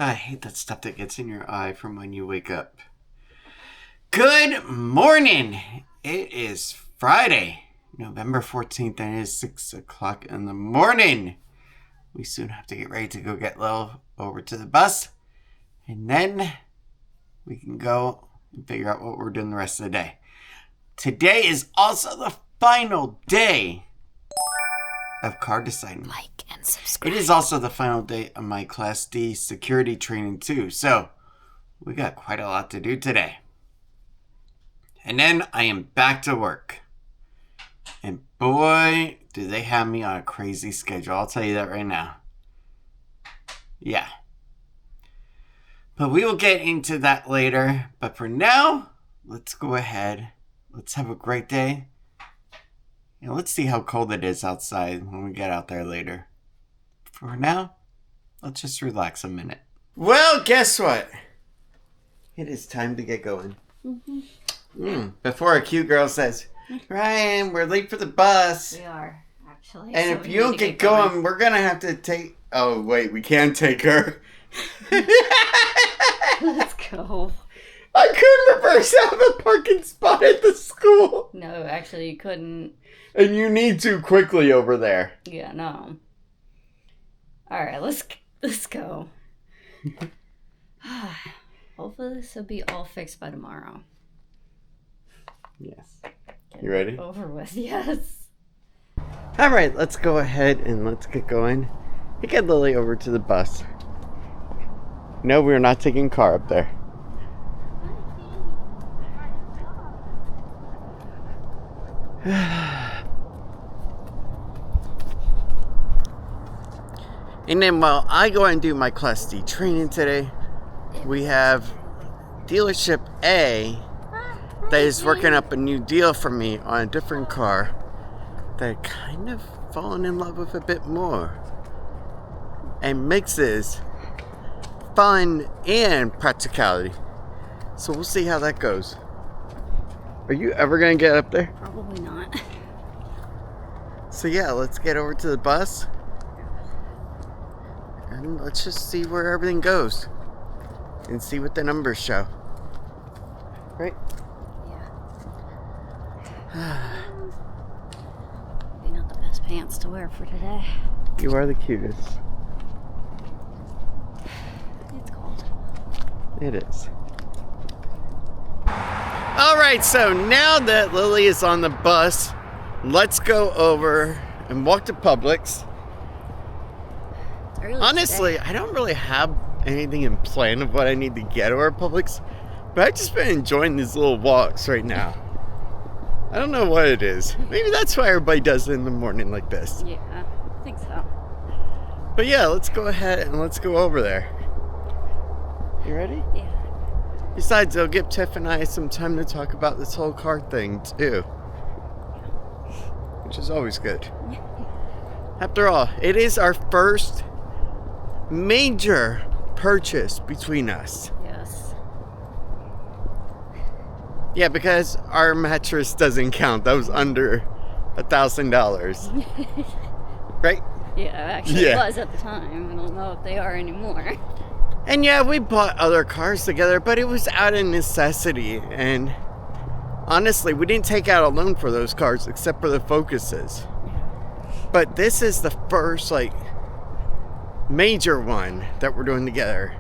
I hate that stuff that gets in your eye from when you wake up. Good morning. It is Friday, November 14th, and it is 6 o'clock in the morning. We soon have to get ready to go get Lil over to the bus, and then we can go and figure out what we're doing the rest of the day. Today is also the final day of car deciding. Like and subscribe. It is also the final day of my Class D security training too, so we got quite a lot to do today. And then I am back to work. And boy, do they have me on a crazy schedule. I'll tell you that right now. Yeah. But we will get into that later. But for now, let's go ahead. Let's have a great day. And let's see how cold it is outside when we get out there later. For now, let's just relax a minute. Well, guess what? It is time to get going. Before a cute girl says, Ryan, we're late for the bus. We are, actually. And so if you don't get going, we're going to have to take... Oh, wait, we can take her. Let's go. I couldn't reverse out of a parking spot at the school. No, actually, you couldn't. And you need to quickly over there. Yeah, no. Alright, let's go. Hopefully this will be all fixed by tomorrow. Yes. You ready? Over with, yes. Alright, let's go ahead and let's get going. You get Lily over to the bus. No, we're not taking car up there. And then while I go and do my Class D training today, we have dealership A that is working up a new deal for me on a different car that I kind of fallen in love with a bit more. And mixes fun and practicality. So we'll see how that goes. Are you ever going to get up there? Probably not. So yeah, let's get over to the bus. And let's just see where everything goes. And see what the numbers show. Right? Yeah. Maybe not the best pants to wear for today. You are the cutest. It's cold. It is. Alright, so now that Lily is on the bus, let's go over and walk to Publix. Honestly, I don't really have anything in plan of what I need to get over at Publix, but I've just been enjoying these little walks right now. I don't know what it is. Maybe that's why everybody does it in the morning like this. Yeah, I think so. But yeah, let's go ahead and let's go over there. You ready? Yeah. Besides, it'll give Tiff and I some time to talk about this whole car thing too. Which is always good. After all, it is our first major purchase between us. Yes. Yeah, because our mattress doesn't count. That was under $1,000. Right? Yeah, actually it was at the time. I don't know if they are anymore. And yeah, we bought other cars together, but it was out of necessity. And honestly, we didn't take out a loan for those cars except for the Focuses. But this is the first, major one that we're doing together.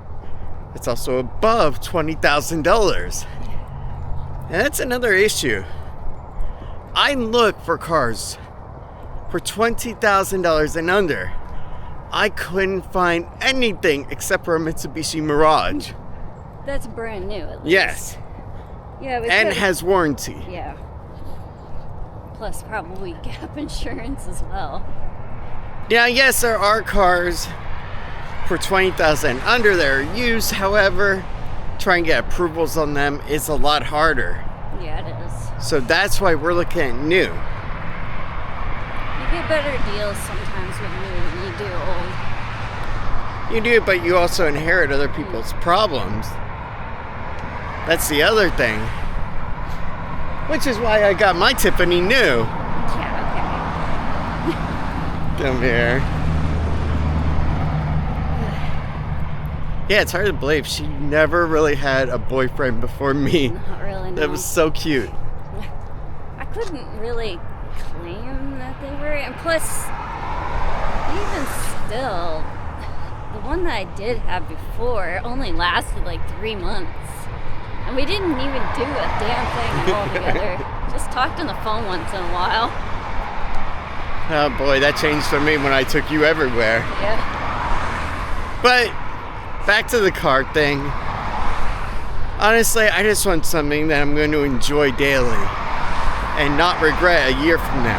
It's also above $20,000. And that's another issue. I look for cars for $20,000 and under. I couldn't find anything except for a Mitsubishi Mirage. That's brand new, at least. Yes. Yeah, and has warranty. Yeah. Plus probably gap insurance as well. Yeah, yes, there are cars for $20,000 under their use. However, trying to get approvals on them is a lot harder. Yeah, it is. So that's why we're looking at new. You get better deals sometimes with new than you do old. You do, but you also inherit other people's problems. That's the other thing. Which is why I got my Tiffany new. Yeah, Come here. Yeah, it's hard to believe she never really had a boyfriend before me. Not really, no. That was so cute. I couldn't really claim that they were, and plus, even still, the one that I did have before only lasted like 3 months. And we didn't even do a damn thing all together. Just talked on the phone once in a while. Oh boy, that changed for me when I took you everywhere. Yeah. But back to the car thing. Honestly, I just want something that I'm going to enjoy daily and not regret a year from now.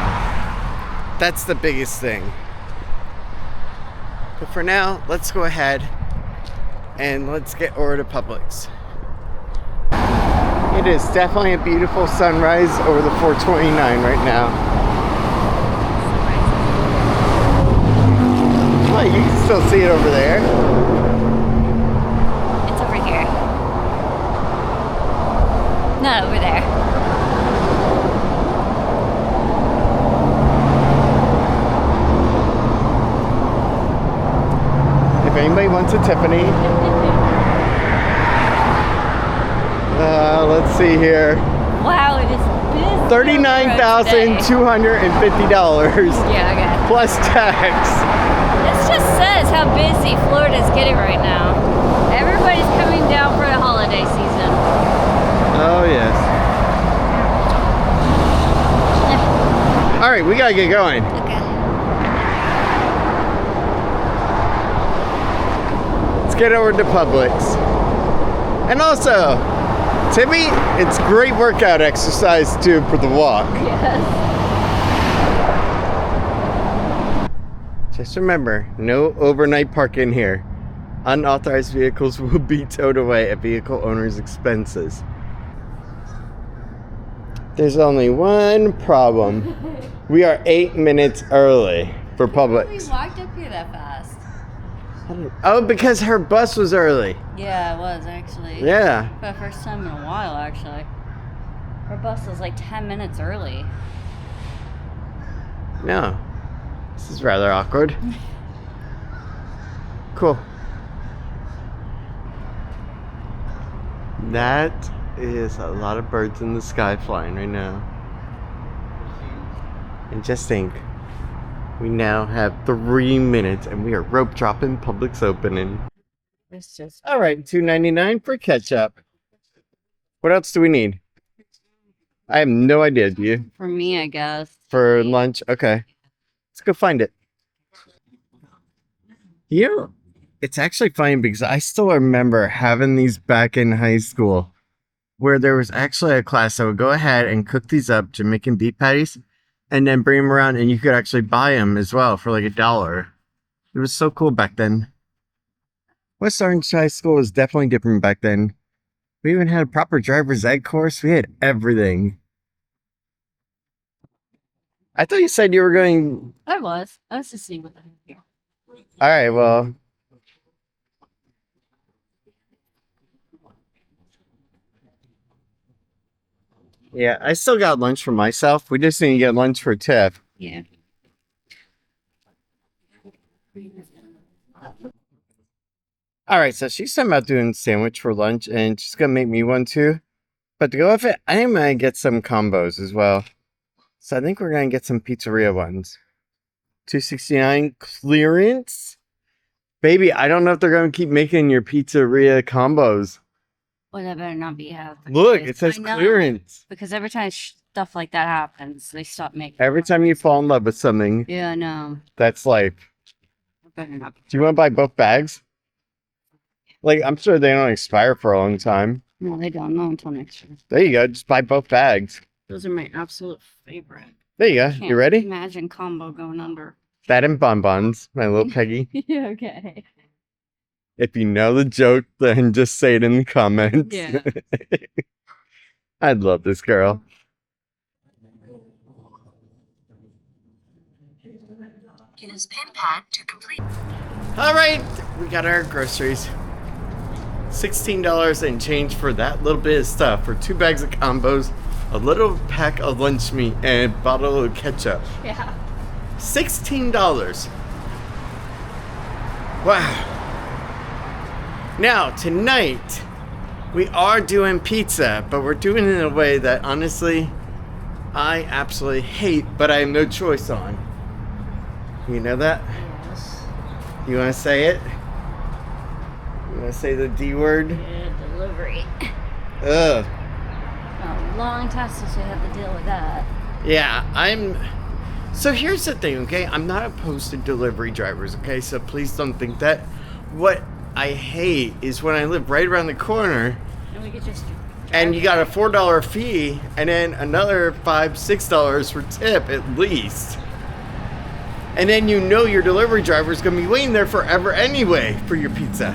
That's the biggest thing. But for now, let's go ahead and let's get over to Publix. It is definitely a beautiful sunrise over the 429 right now. Well, you can still see it over there. It's over here. Not over there. If anybody wants a Tiffany, let's see here. Wow, it is busy. $39,250 Yeah, okay. plus tax. This just says how busy Florida's getting right now. Everybody's coming down for the holiday season. Oh yes. All right, we gotta get going. Okay. Let's get over to Publix. And also, Timmy, it's great workout exercise too for the walk. Yes. Just remember, no overnight parking here. Unauthorized vehicles will be towed away at vehicle owner's expenses. There's only one problem. We are 8 minutes early for Publix. We walked up here that fast. Oh, because her bus was early. Yeah, it was actually. Yeah. For the first time in a while, actually. Our bus was like 10 minutes early. No. This is rather awkward. Cool. That is a lot of birds in the sky flying right now. And just think, we now have 3 minutes and we are rope dropping Publix opening. It's just. All right, $2.99 for ketchup. What else do we need? I have no idea, do you? For me, I guess. For lunch? Okay. Let's go find it. You know, it's actually funny because I still remember having these back in high school where there was actually a class that would go ahead and cook these up, Jamaican beef patties, and then bring them around and you could actually buy them as well for like $1. It was so cool back then. West Orange High School was definitely different back then. We even had a proper driver's ed course. We had everything. I thought you said you were going... I was just seeing what I had here. All right, well... Yeah, I still got lunch for myself. We just need to get lunch for Tiff. Yeah. All right, so she's talking about doing a sandwich for lunch, and she's going to make me one too. But to go with it, I am going to get some combos as well. So I think we're going to get some pizzeria ones. $2.69 clearance. Baby, I don't know if they're going to keep making your pizzeria combos. Well, that better not be half. Look, it says clearance. Because every time stuff like that happens, they stop making. Every time you fall in love with something, Yeah, I know. that's life. It better not be. Do you want to buy both bags? Like, I'm sure they don't expire for a long time. No, they don't. Not until next year. There you go. Just buy both bags. Those are my absolute favorite. There you go. Can't You ready? Imagine combo going under. That and bonbons, my little Peggy. Yeah, okay. If you know the joke, then just say it in the comments. Yeah. I love this girl. Use pin pad to complete. All right, we got our groceries. $16 and change for that little bit of stuff. For 2 bags of combos, a little pack of lunch meat, and a bottle of ketchup. Yeah. $16. Wow. Now, tonight, we are doing pizza, but we're doing it in a way that, honestly, I absolutely hate, but I have no choice on. You know that? Yes. You want to say it? You want to say the D word? Yeah, delivery. Ugh. A long time since we had to deal with that. Yeah, So here's the thing, okay? I'm not opposed to delivery drivers, okay? So please don't think that. What I hate is when I live right around the corner And we could just... and you got a $4 fee and then another $5-6 for tip at least. And then you know your delivery driver is going to be waiting there forever anyway for your pizza.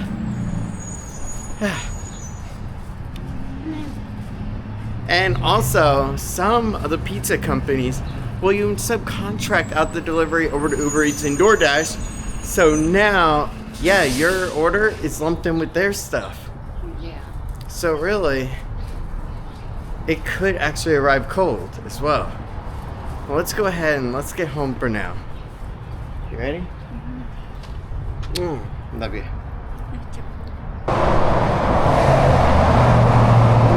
And also, some of the pizza companies will even subcontract out the delivery over to Uber Eats and DoorDash. So now, yeah, your order is lumped in with their stuff. Yeah. So really, it could actually arrive cold as well. Well, let's go ahead and let's get home for now. You ready? Love you.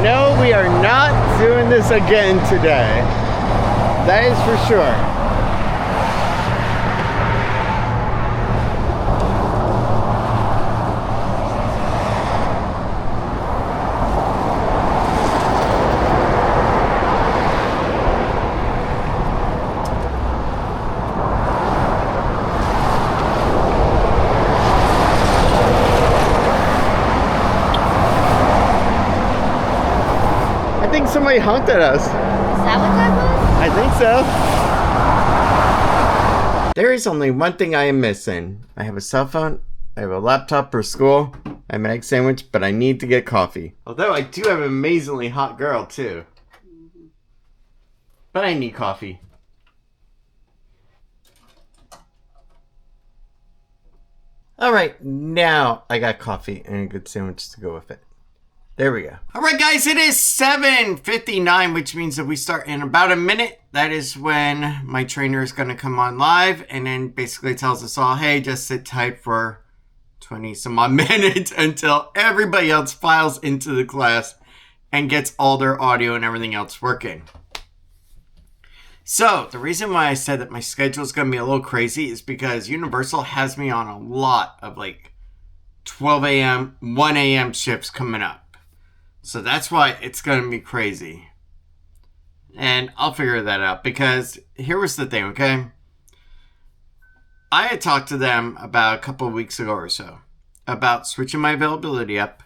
No, we are not doing this again today. That is for sure. I think somebody honked at us. Is that what that was? I think so. There is only one thing I am missing. I have a cell phone, I have a laptop for school, I have an egg sandwich, but I need to get coffee. Although I do have an amazingly hot girl too. But I need coffee. Alright, now I got coffee and a good sandwich to go with it. There we go. All right, guys, it is 7:59, which means that we start in about a minute. That is when my trainer is going to come on live and then basically tells us all, hey, just sit tight for 20 some odd minutes until everybody else files into the class and gets all their audio and everything else working. So the reason why I said that my schedule is going to be a little crazy is because Universal has me on a lot of like 12 a.m., 1 a.m. shifts coming up. So that's why it's going to be crazy. And I'll figure that out because here was the thing, okay? I had talked to them about a couple of weeks ago or so about switching my availability up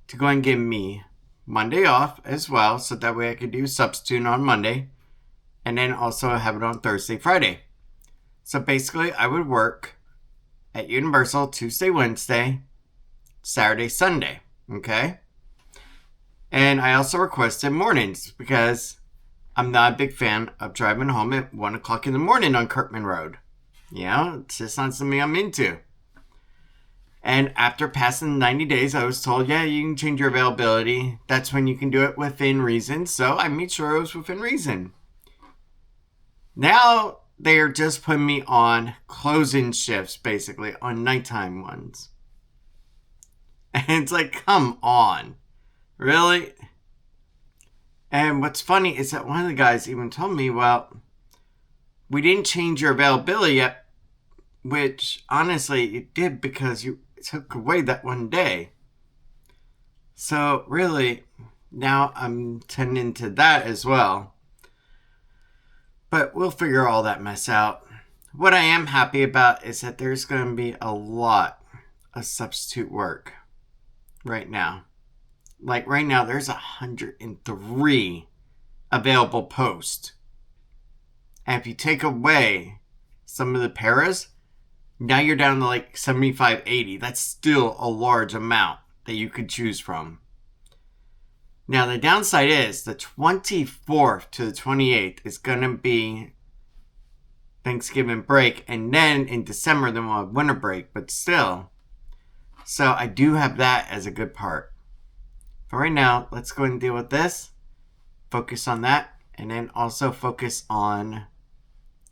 to go and give me Monday off as well. So that way I could do substitute on Monday and then also have it on Thursday, Friday. So basically I would work at Universal Tuesday, Wednesday, Saturday, Sunday, okay? And I also requested mornings because I'm not a big fan of driving home at 1 o'clock in the morning on Kirkman Road. You know, it's just not something I'm into. And after passing 90 days, I was told, yeah, you can change your availability. That's when you can do it within reason. So I made sure it was within reason. Now they're just putting me on closing shifts, basically, on nighttime ones. And it's like, come on. Really? And what's funny is that one of the guys even told me, well, we didn't change your availability yet, which honestly it did because you took away that one day. So really, now I'm tending to that as well. But we'll figure all that mess out. What I am happy about is that there's going to be a lot of substitute work right now. Like right now, there's 103 available posts. And if you take away some of the paras, now you're down to like 75, 80. That's still a large amount that you could choose from. Now, the downside is the 24th to the 28th is going to be Thanksgiving break. And then in December, then we'll have winter break. But still. So I do have that as a good part. For right now, let's go and deal with this. Focus on that. And then also focus on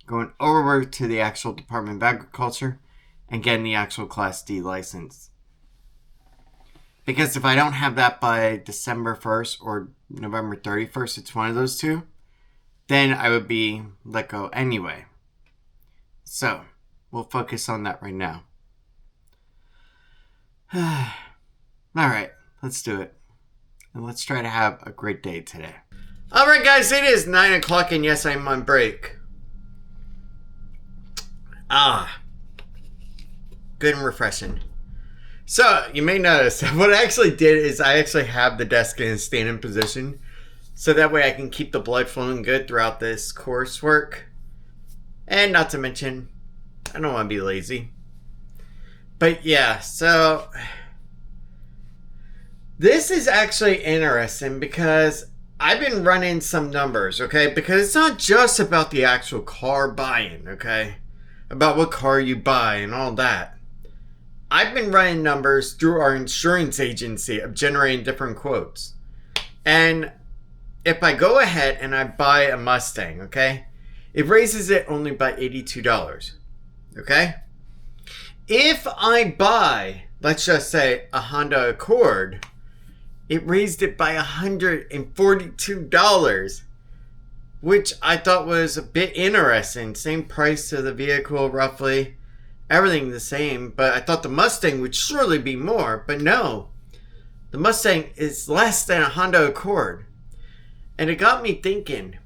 going over to the actual Department of Agriculture and getting the actual Class D license. Because if I don't have that by December 1st or November 31st, it's one of those two, then I would be let go anyway. So, we'll focus on that right now. Alright, let's do it. And let's try to have a great day today. Alright guys, it is 9 o'clock and yes, I'm on break. Good and refreshing. So, you may notice, what I actually did is I actually have the desk in a standing position. So that way I can keep the blood flowing good throughout this coursework. And not to mention, I don't want to be lazy. But yeah, so this is actually interesting because I've been running some numbers, okay? Because it's not just about the actual car buying, okay? About what car you buy and all that. I've been running numbers through our insurance agency of generating different quotes. And if I go ahead and I buy a Mustang, okay? It raises it only by $82, okay? If I buy, let's just say, a Honda Accord, it raised it by $142, which I thought was a bit interesting. Same price to the vehicle, roughly. Everything the same, but I thought the Mustang would surely be more, but no. The Mustang is less than a Honda Accord. And it got me thinking,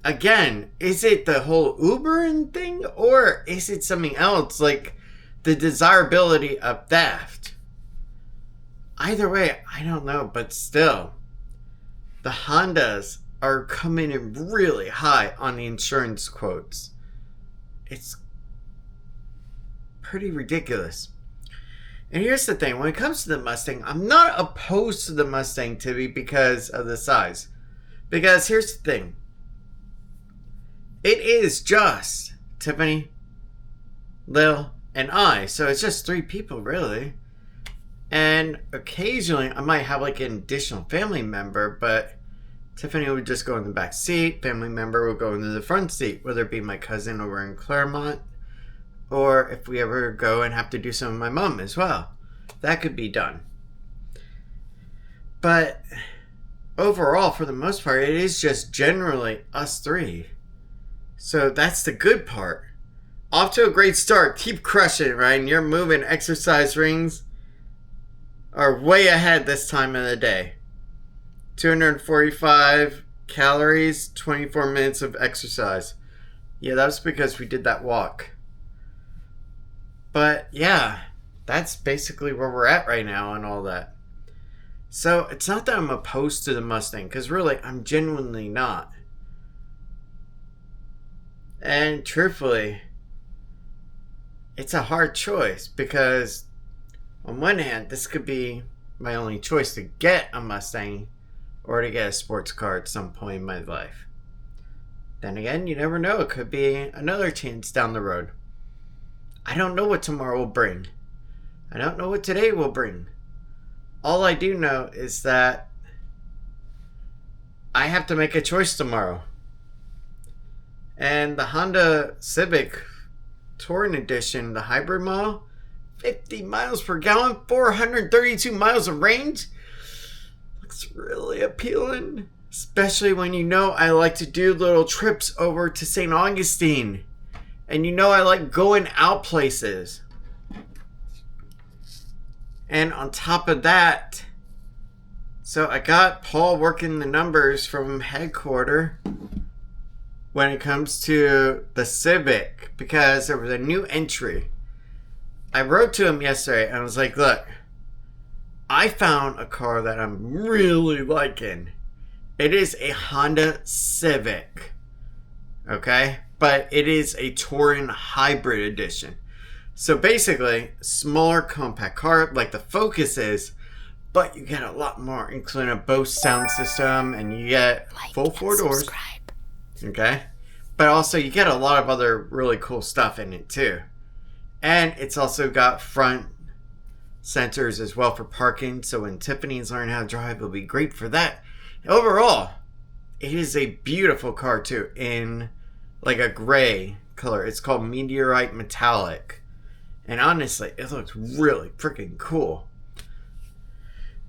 again, is it the whole Ubering thing, or is it something else, like the desirability of theft? Either way, I don't know, but still, the Hondas are coming in really high on the insurance quotes. It's pretty ridiculous. And here's the thing, when it comes to the Mustang, I'm not opposed to the Mustang, Tiffany, because of the size. Because here's the thing, it is just Tiffany, Lil, and I, so it's just 3 people really. And occasionally I might have like an additional family member, but Tiffany would just go in the back seat, family member would go into the front seat, whether it be my cousin over in Claremont, or if we ever go and have to do some with my mom as well. That could be done. But overall, for the most part, it is just generally us 3. So that's the good part. Off to a great start. Keep crushing it, right? And your move and exercise rings are way ahead this time of the day. 245 calories, 24 minutes of exercise. Yeah, that was because we did that walk. But yeah, that's basically where we're at right now and all that. So it's not that I'm opposed to the Mustang, because really, I'm genuinely not. And truthfully, it's a hard choice, because on one hand, this could be my only choice to get a Mustang or to get a sports car at some point in my life. Then again, you never know. It could be another chance down the road. I don't know what tomorrow will bring. I don't know what today will bring. All I do know is that I have to make a choice tomorrow. And the Honda Civic Touring Edition, the hybrid model, 50 miles per gallon, 432 miles of range. Looks really appealing. Especially when you know I like to do little trips over to St. Augustine. And you know I like going out places. And on top of that, so I got Paul working the numbers from headquarters when it comes to the Civic, because there was a new entry. I wrote to him yesterday and I was like, look, I found a car that I'm really liking. It is a Honda Civic. Okay? But it is a Touring Hybrid Edition. So basically, smaller compact car like the Focus is, but you get a lot more, including a Bose sound system, and you get full 4 doors. Subscribe. Okay? But also you get a lot of other really cool stuff in it too. And it's also got front sensors as well for parking, so when Tiffany's learning how to drive, it'll be great for that. Overall, it is a beautiful car too, in like a gray color. It's called Meteorite Metallic. And honestly, it looks really freaking cool.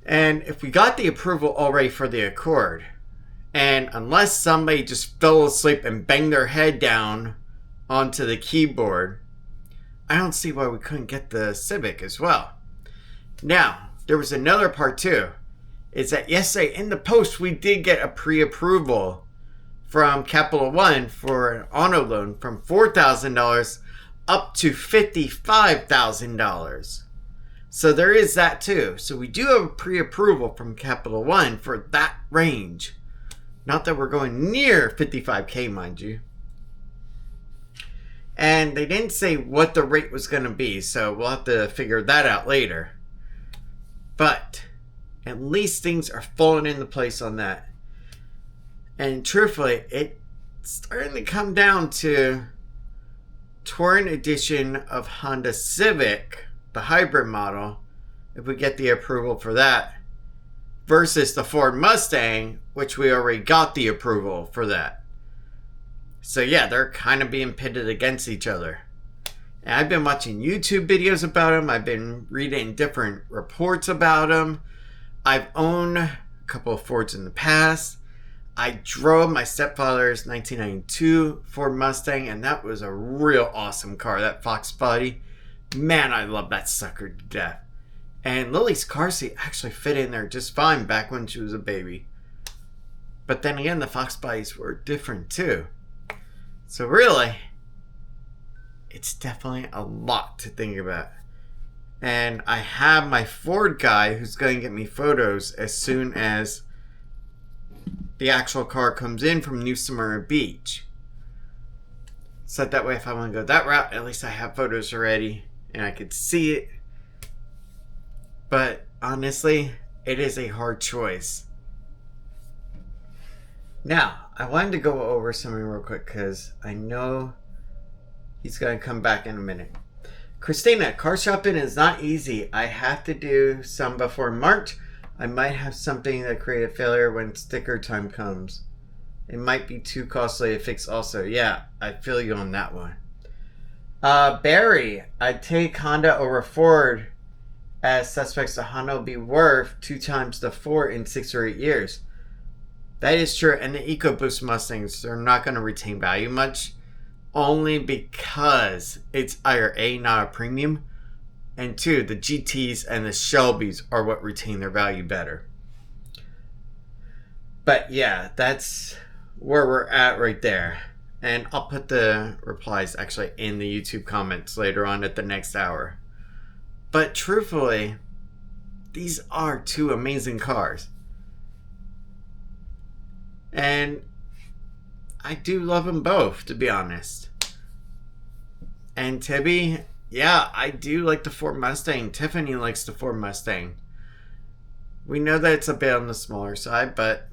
And if we got the approval already for the Accord, and unless somebody just fell asleep and banged their head down onto the keyboard, I don't see why we couldn't get the Civic as well. Now, there was another part too. Is that yesterday in the post we did get a pre-approval from Capital One for an auto loan from $4,000 up to $55,000. So there is that too. So we do have a pre-approval from Capital One for that range. Not that we're going near 55K, mind you. And they didn't say what the rate was going to be, so we'll have to figure that out later. But at least things are falling into place on that. And truthfully, it's starting to come down to Touring Edition of Honda Civic, the hybrid model, if we get the approval for that, versus the Ford Mustang, which we already got the approval for that. So yeah, they're kind of being pitted against each other. And I've been watching YouTube videos about them. I've been reading different reports about them. I've owned a couple of Fords in the past. I drove my stepfather's 1992 Ford Mustang, and that was a real awesome car, that Fox body. Man, I love that sucker to death. And Lily's car seat actually fit in there just fine back when she was a baby. But then again, the Fox bodies were different too. So really, it's definitely a lot to think about. And I have my Ford guy who's going to get me photos as soon as the actual car comes in from New Smyrna Beach. So that way if I want to go that route, at least I have photos already and I could see it. But honestly, it is a hard choice. Now, I wanted to go over something real quick because I know he's going to come back in a minute. Christina, car shopping is not easy. I have to do some before March. I might have something that create a failure when sticker time comes. It might be too costly to fix also. Yeah, I feel you on that one. Barry, I'd take Honda over Ford as suspects. The Honda will be worth 2 times the Ford in 6 or 8 years. That is true, and the EcoBoost Mustangs, they're not going to retain value much, only because it's either A, not a premium, and 2, the GTs and the Shelbys are what retain their value better. But yeah, that's where we're at right there. And I'll put the replies actually in the YouTube comments later on at the next hour. But truthfully, these are 2 amazing cars. And I do love them both, to be honest. And Tibby, yeah, I do like the Ford Mustang. Tiffany likes the Ford Mustang. We know that it's a bit on the smaller side, but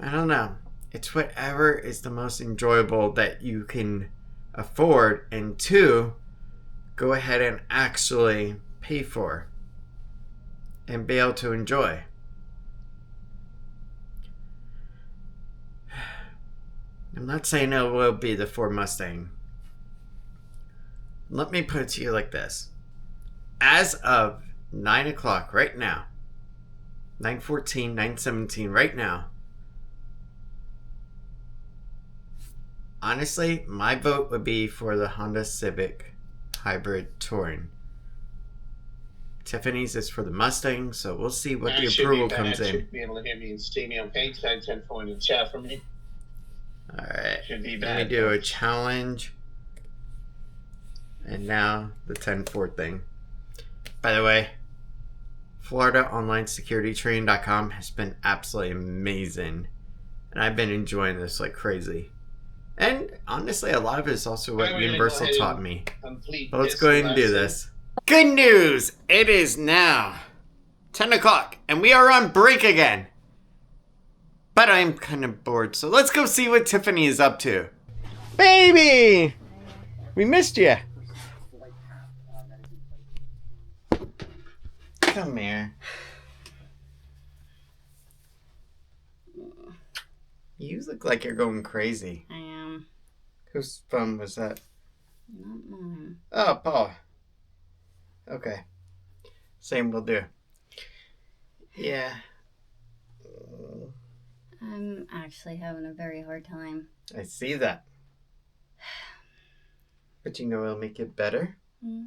I don't know. It's whatever is the most enjoyable that you can afford, and 2, go ahead and actually pay for and be able to enjoy. I'm not saying it will be the Ford Mustang. Let me put it to you like this. As of 9 o'clock right now, 9:14, 9:17 right now, honestly, my vote would be for the Honda Civic Hybrid Touring. Tiffany's is for the Mustang, so we'll see what the approval comes in. Should be able to hear me and see me on page 10 point in the chat for me. Alright, Should be let me bad. do a challenge. And now the 10-4 thing. By the way, FloridaOnlineSecurityTraining.com has been absolutely amazing. And I've been enjoying this like crazy. And honestly, a lot of it is also what Universal taught me. But let's go ahead and do this. Good news! It is now 10 o'clock and we are on break again. But I'm kind of bored, so let's go see what Tiffany is up to. Baby! We missed you. Come here. You look like you're going crazy. I am. Whose phone was that? Not mine. Oh, Paul. Okay. Same will do. Yeah. I'm actually having a very hard time. I see that. But you know it'll make it better. Mm.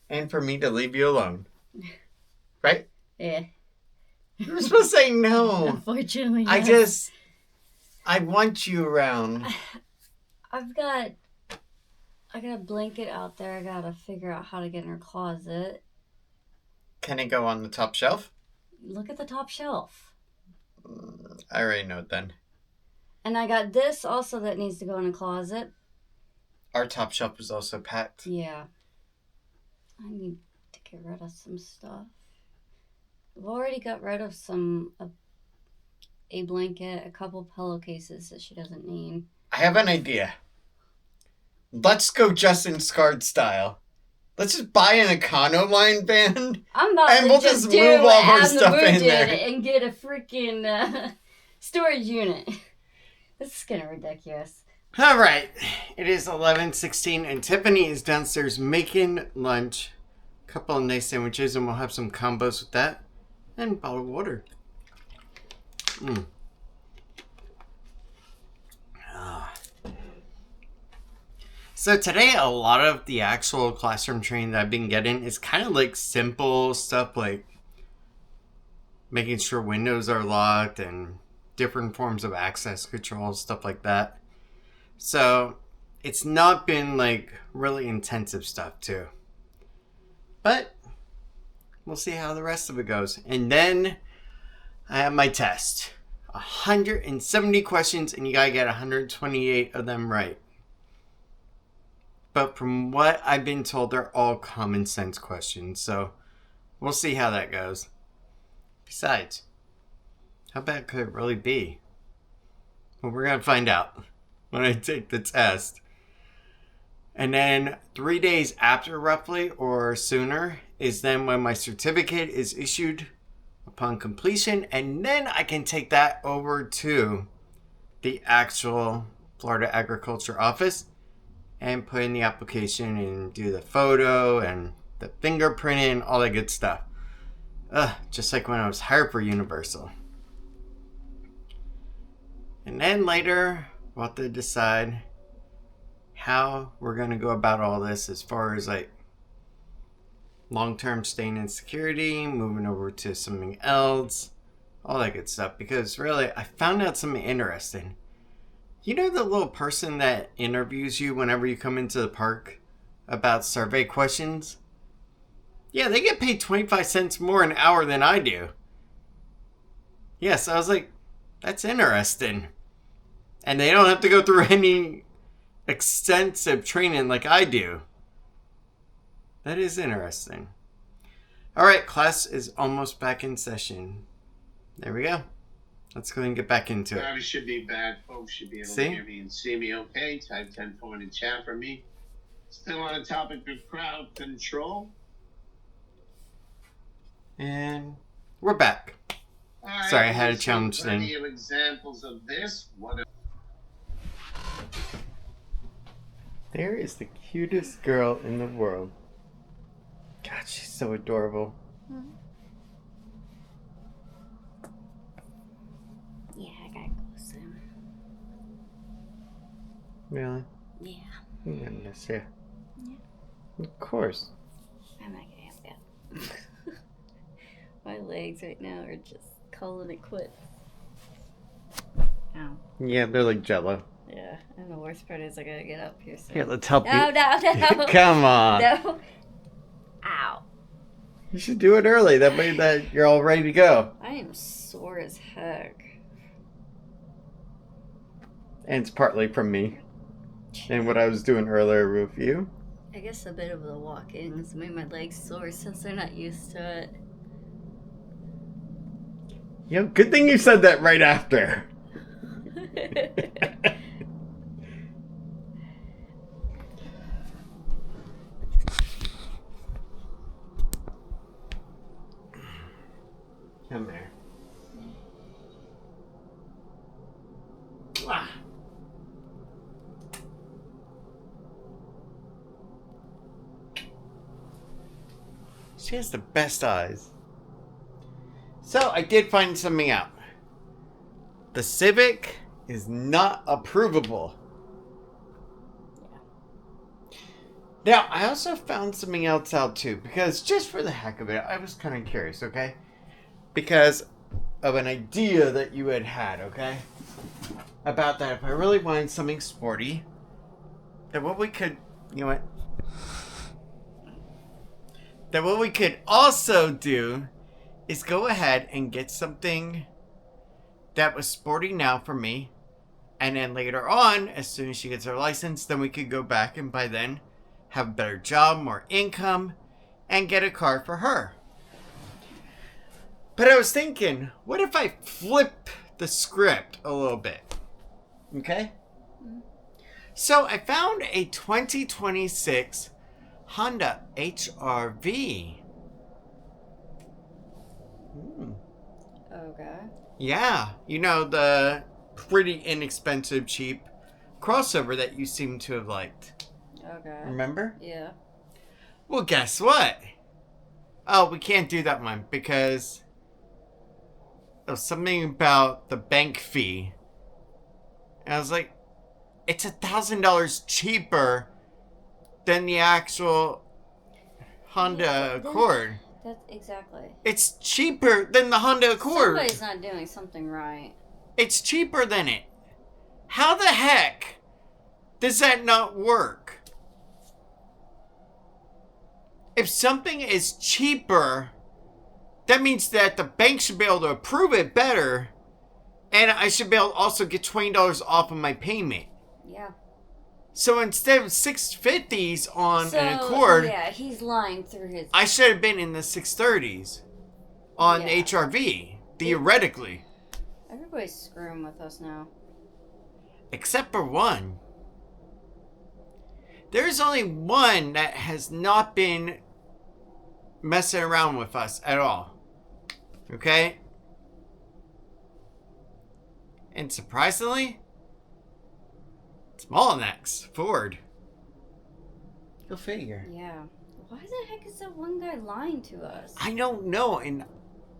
And for me to leave you alone. Right? Yeah. You were supposed to say no. Unfortunately, yes. I want you around. I got a blanket out there. I gotta figure out how to get in her closet. Can it go on the top shelf? Look at the top shelf. I already know it then. And I got this also that needs to go in a closet. Our top shelf is also packed. Yeah. I need to get rid of some stuff. I've already got rid of a blanket, a couple pillowcases that she doesn't need. I have an idea. Let's go Justin Scard style. Let's just buy an Econoline van. I'm about and to we'll just move all of our stuff in there. and get a freaking storage unit. This is kind of ridiculous. All right. It is 11:16 and Tiffany is downstairs making lunch. A couple of nice sandwiches and we'll have some combos with that. And a bottle of water. So today, a lot of the actual classroom training that I've been getting is kind of like simple stuff like making sure windows are locked and different forms of access control, stuff like that. So it's not been like really intensive stuff too. But we'll see how the rest of it goes. And then I have my test. 170 questions and you gotta get 128 of them right. But from what I've been told, they're all common sense questions. So we'll see how that goes. Besides, how bad could it really be? Well, we're going to find out when I take the test. And then 3 days after roughly or sooner is then when my certificate is issued upon completion. And then I can take that over to the actual Florida Agriculture office and put in the application and do the photo and the fingerprinting, all that good stuff. Just like when I was hired for Universal. And then later, we'll have to decide how we're going to go about all this as far as like long-term staying in security, moving over to something else, all that good stuff. Because really, I found out something interesting. You know the little person that interviews you whenever you come into the park about survey questions? Yeah, they get paid 25 cents more an hour than I do. Yes, I was like, that's interesting. And they don't have to go through any extensive training like I do. That is interesting. All right, class is almost back in session. There we go. Let's go ahead and get back into it. I should be back. Folks should be able See? to hear me and see me okay. Type 10 phone in chat for me. Still on the topic of crowd control. And we're back. All right, Sorry, I had a we've seen challenge plenty thing. of examples of this. There is the cutest girl in the world. God, she's so adorable. Yeah, I gotta go soon. Really? Yeah. Goodness, yeah. Yeah. Of course. I'm not gonna ask that. My legs right now are just calling it quits. Ow. Yeah, they're like Jello. Yeah, and the worst part is I gotta get up here soon. Here, let's help No, you. no. Come on. No. Ow. You should do it early. That way that you're all ready to go. I am sore as heck. And it's partly from me. And what I was doing earlier with you. I guess a bit of the walking has made my legs sore since they're not used to it. You know, good thing you said that right after. Come there. Ah. She has the best eyes. So I did find something out. The Civic is not approvable. Now, I also found something else out too, because just for the heck of it, I was kind of curious, okay? Because of an idea that you had, okay? About that, if I really wanted something sporty, then what we could, you know what? Then what we could also do is go ahead and get something that was sporty now for me, and then later on, as soon as she gets her license, then we could go back and by then have a better job, more income, and get a car for her. But I was thinking, what if I flip the script a little bit? Okay? So I found a 2026 Honda HR-V. Okay. Yeah, you know, the pretty inexpensive, cheap crossover that you seem to have liked. Okay. Remember? Yeah. Well, guess what? Oh, we can't do that one because of something about the bank fee. And I was like, it's $1,000 cheaper than the actual Honda Accord. That's exactly. It's cheaper than the Honda Accord. Somebody's not doing something right. It's cheaper than it. How the heck does that not work? If something is cheaper, that means that the bank should be able to approve it better, and I should be able to also get $20 off of my payment. Yeah. So instead of $650s on an Accord, yeah, he's lying through his... I should have been in the $630s on Yeah. HRV, theoretically. Everybody's screwing with us now. Except for one. There's only one that has not been messing around with us at all. Okay? And surprisingly, small necks, Ford. Go figure. Yeah. Why the heck is that one guy lying to us? I don't know, and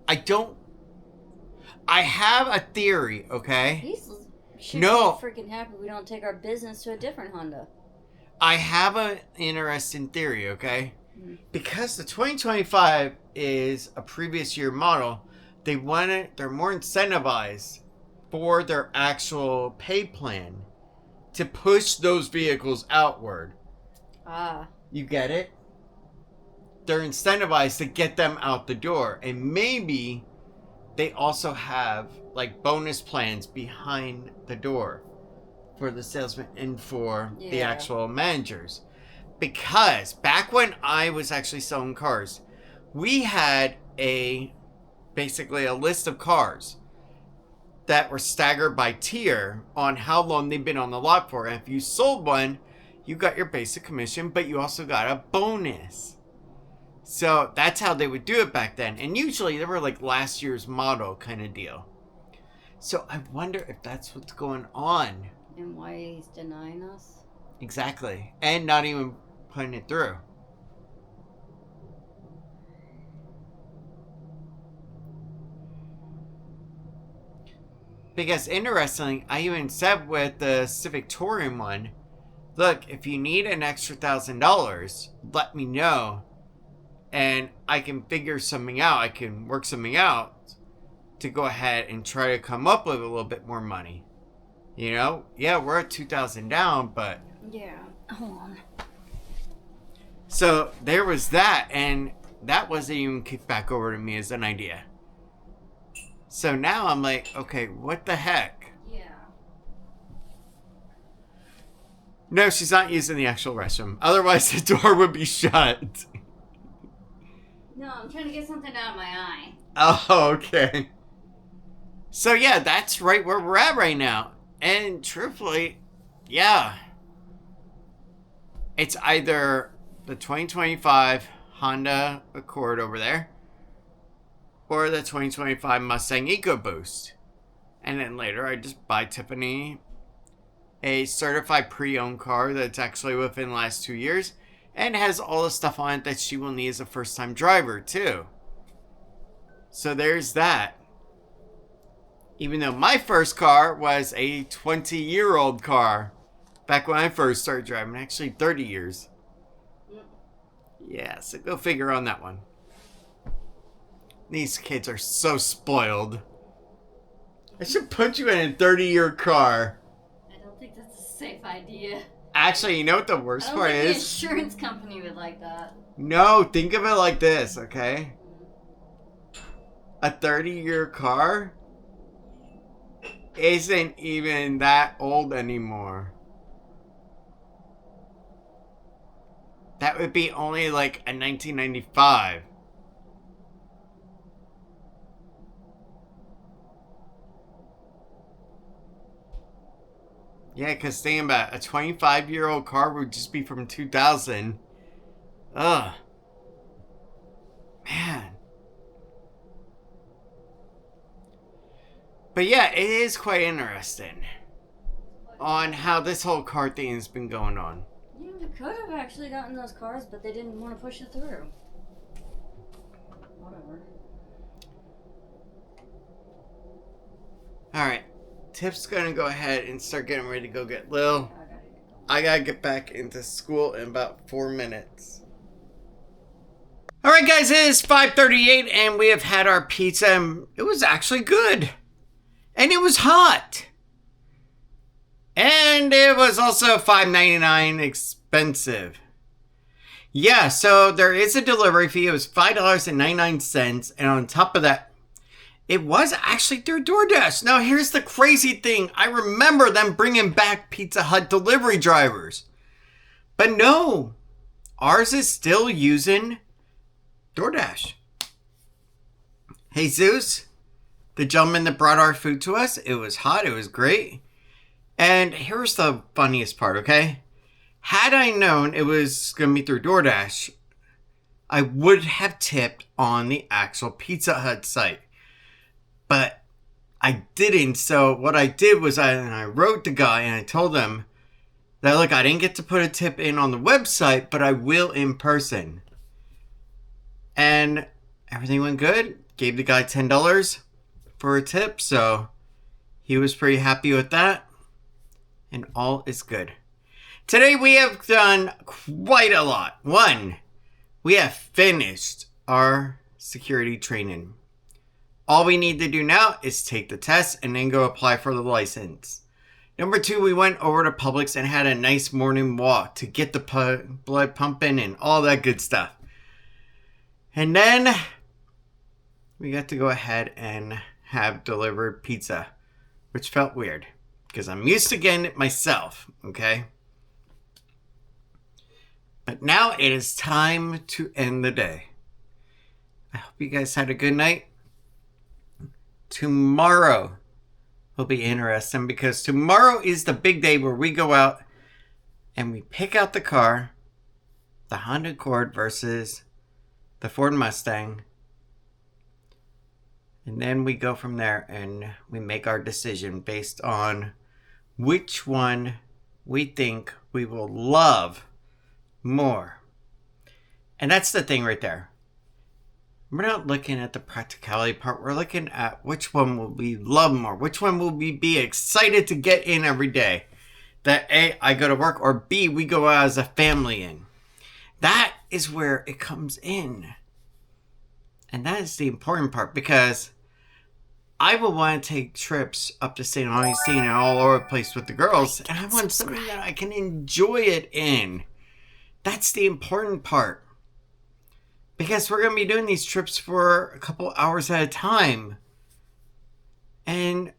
I have a theory, okay? He's should No. be freaking happy we don't take our business to a different Honda. I have an interesting theory, okay? Because the 2025 is a previous year model, they're more incentivized for their actual pay plan to push those vehicles outward. Ah. You get it? They're incentivized to get them out the door. And maybe they also have like bonus plans behind the door for the salesman and for the Yeah. actual managers. Because back when I was actually selling cars, we had basically a list of cars that were staggered by tier on how long they've been on the lot for. And if you sold one, you got your basic commission, but you also got a bonus. So that's how they would do it back then. And usually they were like last year's model kind of deal. So I wonder if that's what's going on. And why he's denying us? Exactly. And not even putting it through. Because interestingly, I even said with the Civic Touring one, look, if you need an extra $1,000, let me know. And I can figure something out. I can work something out to go ahead and try to come up with a little bit more money. You know? Yeah, we're at $2,000 down, but... Yeah. Hold on. So there was that, and that wasn't even kicked back over to me as an idea. So now I'm like, okay, what the heck? Yeah. No, she's not using the actual restroom. Otherwise, the door would be shut. No, I'm trying to get something out of my eye. Oh, okay. So yeah, that's right where we're at right now. And truthfully, yeah. It's either the 2025 Honda Accord over there, or the 2025 Mustang EcoBoost. And then later I just buy Tiffany a certified pre-owned car that's actually within the last 2 years. And has all the stuff on it that she will need as a first-time driver, too. So there's that. Even though my first car was a 20-year-old car. Back when I first started driving. Actually, 30 years. Yeah, so go figure on that one. These kids are so spoiled. I should put you in a 30-year car. I don't think that's a safe idea. Actually, you know what the worst part is? The insurance company would like that. No, think of it like this, okay? A 30-year car isn't even that old anymore. That would be only like a 1995. Yeah, because think about it, a 25-year-old car would just be from 2000. Ugh. Man. But yeah, it is quite interesting on how this whole car thing has been going on. Yeah, we could have actually gotten those cars, but they didn't want to push it through. Whatever. Alright. Tiff's gonna go ahead and start getting ready to go get Lil. I gotta get back into school in about 4 minutes. Alright guys, it is 5:38 and we have had our pizza and it was actually good. And it was hot. And it was also $5.99 expensive. Yeah, so there is a delivery fee. It was $5.99. And on top of that, it was actually through DoorDash. Now, here's the crazy thing. I remember them bringing back Pizza Hut delivery drivers. But no, ours is still using DoorDash. Jesus, the gentleman that brought our food to us, it was hot. It was great. And here's the funniest part, okay? Had I known it was going to be through DoorDash, I would have tipped on the actual Pizza Hut site. But I didn't. So what I did was I wrote the guy and I told him that, look, I didn't get to put a tip in on the website, but I will in person. And everything went good. Gave the guy $10 for a tip. So he was pretty happy with that. And all is good. Today we have done quite a lot. One, we have finished our security training. All we need to do now is take the test and then go apply for the license. Number two, we went over to Publix and had a nice morning walk to get the blood pumping and all that good stuff. And then we got to go ahead and have delivered pizza, which felt weird because I'm used to getting it myself, okay? But now it is time to end the day. I hope you guys had a good night. Tomorrow will be interesting because tomorrow is the big day where we go out and we pick out the car, the Honda Accord versus the Ford Mustang. And then we go from there and we make our decision based on which one we think we will love more. And that's the thing right there. We're not looking at the practicality part. We're looking at which one will we love more. Which one will we be excited to get in every day. That A, I go to work, or B, we go out as a family in. That is where it comes in. And that is the important part because I will want to take trips up to St. Augustine and all over the place with the girls. And I want something that I can enjoy it in. That's the important part. Because we're going to be doing these trips for a couple hours at a time. And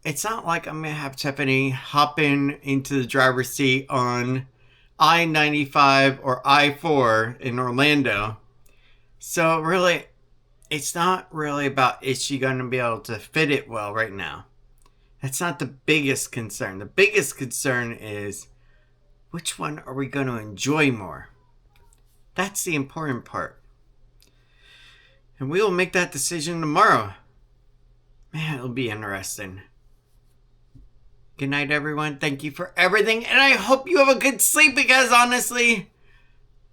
it's not like I'm going to have Tiffany hopping into the driver's seat on I-95 or I-4 in Orlando. So really, it's not really about is she going to be able to fit it well right now. That's not the biggest concern. The biggest concern is which one are we going to enjoy more? That's the important part. And we will make that decision tomorrow. Man, it'll be interesting. Good night, everyone. Thank you for everything. And I hope you have a good sleep because honestly,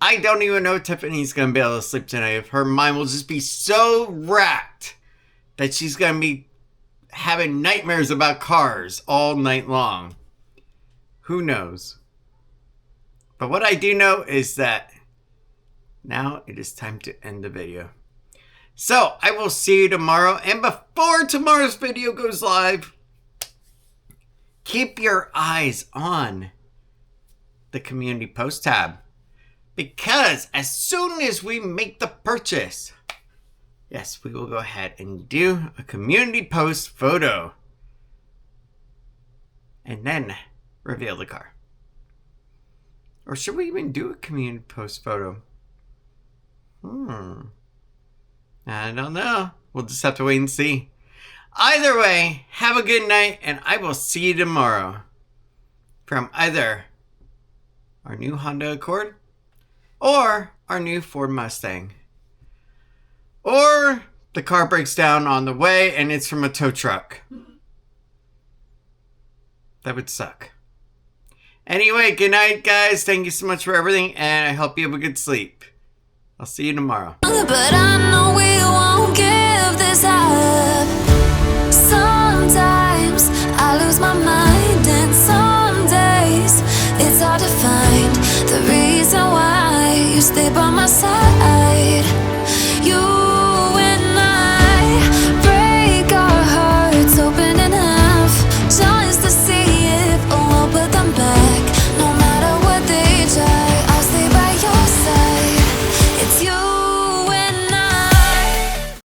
I don't even know if Tiffany's going to be able to sleep tonight. If her mind will just be so racked that she's going to be having nightmares about cars all night long. Who knows? But what I do know is that now it is time to end the video. So I will see you tomorrow. And before tomorrow's video goes live, keep your eyes on the community post tab. Because as soon as we make the purchase, yes, we will go ahead and do a community post photo. And then reveal the car. Or should we even do a community post photo? I don't know. We'll just have to wait and see. Either way, have a good night, and I will see you tomorrow. From either our new Honda Accord or our new Ford Mustang. Or the car breaks down on the way and it's from a tow truck. That would suck. Anyway, good night, guys. Thank you so much for everything, and I hope you have a good sleep. I'll see you tomorrow. But I know